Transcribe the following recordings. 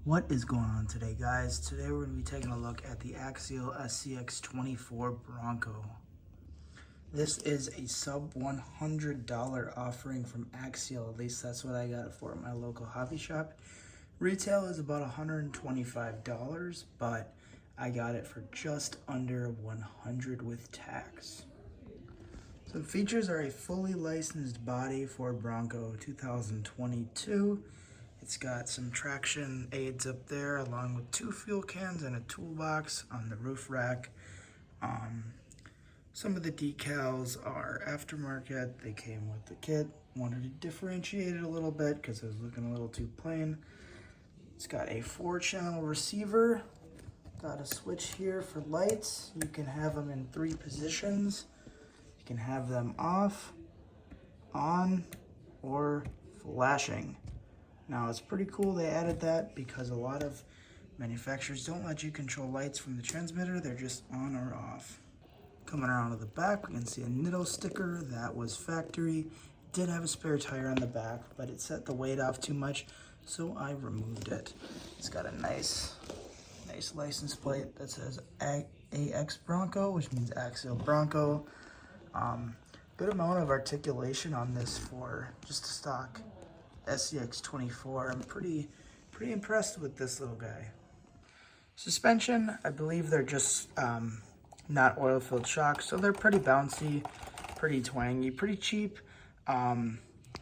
What is going on today, guys? Today we're going to be taking a look at the Axial SCX-24 Bronco. This is a sub $100 offering from Axial. At least that's what I got it for at my local hobby shop. Retail is about $125, but I got it for just under $100 with tax. So the features are a fully licensed body Ford Bronco 2022. It's got some traction aids up there along with 2 fuel cans and a toolbox on the roof rack. Some of the decals are aftermarket. They came with the kit. Wanted to differentiate it a little bit because it was looking a little too plain. It's got a 4-channel receiver. Got a switch here for lights. You can have them in 3 positions. You can have them off, on, or flashing. Now it's pretty cool they added that because a lot of manufacturers don't let you control lights from the transmitter. They're just on or off. Coming around to the back, we can see a Nitto sticker that was factory. It did have a spare tire on the back, but it set the weight off too much, so I removed it. It's got a nice license plate that says AX Bronco, which means Axial Bronco. Good amount of articulation on this for just a stock SCX-24. I'm pretty impressed with this little guy. Suspension, I believe they're just not oil-filled shocks, so they're pretty bouncy, pretty twangy, pretty cheap.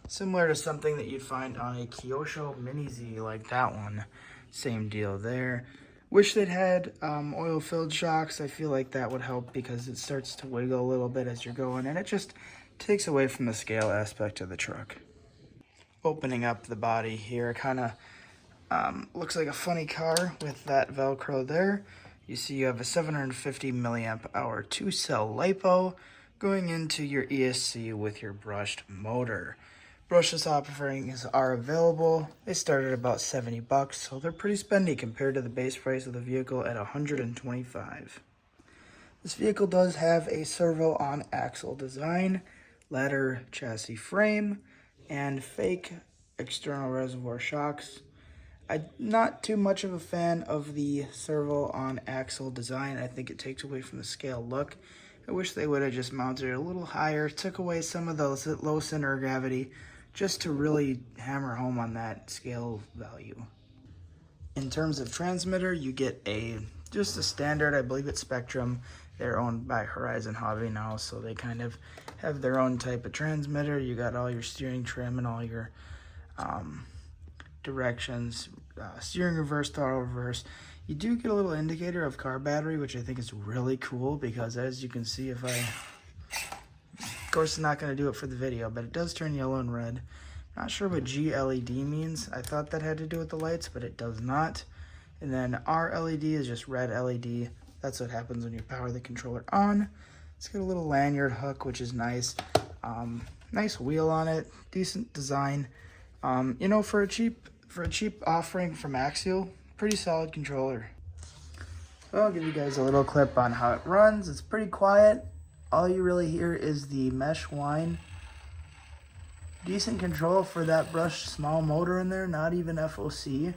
Similar to something that you'd find on a Kyosho Mini Z, like that one. Same deal there. Wish they'd had oil-filled shocks. I feel like that would help because it starts to wiggle a little bit as you're going, and it just takes away from the scale aspect of the truck. Opening up the body here, kind of looks like a funny car with that Velcro there. You see you have a 750 milliamp hour 2-cell LiPo going into your ESC with your brushed motor. Brushless offerings are available. They start at about $70, so they're pretty spendy compared to the base price of the vehicle at $125. This vehicle does have a servo on axle design, ladder chassis frame, and fake external reservoir shocks. I'm not too much of a fan of the servo on axle design. I think it takes away from the scale look. I wish they would have just mounted it a little higher, took away some of the low center of gravity, just to really hammer home on that scale value. In terms of transmitter, you get just a standard, I believe it's Spectrum. They're owned by Horizon Hobby now, so they kind of have their own type of transmitter. You got all your steering trim and all your directions, steering reverse, throttle reverse. You do get a little indicator of car battery, which I think is really cool because as you can see, of course it's not going to do it for the video, but it does turn yellow and red. Not sure what G LED means. I thought that had to do with the lights, but it does not. And then R LED is just red LED. That's what happens when you power the controller on. It's got a little lanyard hook, which is nice. Nice wheel on it, decent design. You know, for a cheap offering from Axial, pretty solid controller. So I'll give you guys a little clip on how it runs. It's pretty quiet. All you really hear is the mesh whine. Decent control for that brushed small motor in there, not even FOC.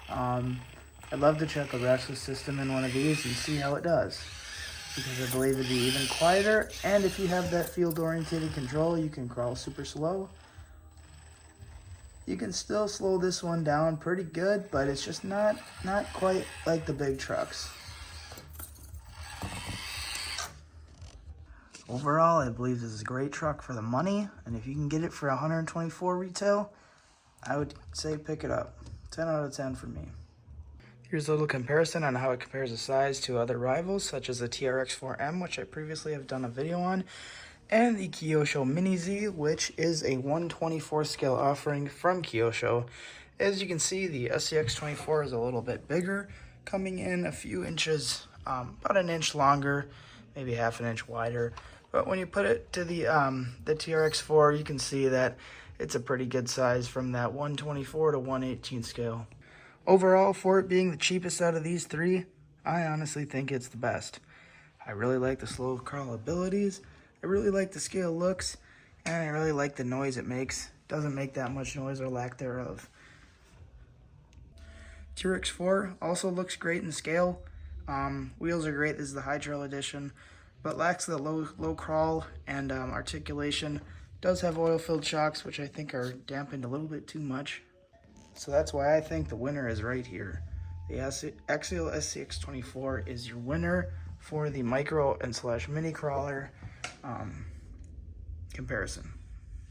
I'd love to check a brushless system in one of these and see how it does, because I believe it'd be even quieter. And if you have that field-oriented control, you can crawl super slow. You can still slow this one down pretty good, but it's just not quite like the big trucks. Overall, I believe this is a great truck for the money, and if you can get it for $124 retail, I would say pick it up. 10 out of 10 for me. Here's a little comparison on how it compares the size to other rivals, such as the TRX-4M, which I previously have done a video on, and the Kyosho Mini Z, which is a 1/24 scale offering from Kyosho. As you can see, the SCX-24 is a little bit bigger, coming in a few inches, about an inch longer, maybe half an inch wider. But when you put it to the TRX-4, you can see that it's a pretty good size from that 1/24 to 1/18 scale. Overall, for it being the cheapest out of these three, I honestly think it's the best. I really like the slow crawl abilities, I really like the scale looks, and I really like the noise it makes. It doesn't make that much noise or lack thereof. TRX-4 also looks great in scale. Wheels are great. This is the high trail edition, but lacks the low crawl and articulation. Does have oil-filled shocks, which I think are dampened a little bit too much. So that's why I think the winner is right here. The Axial SCX-24 is your winner for the micro and slash mini crawler comparison.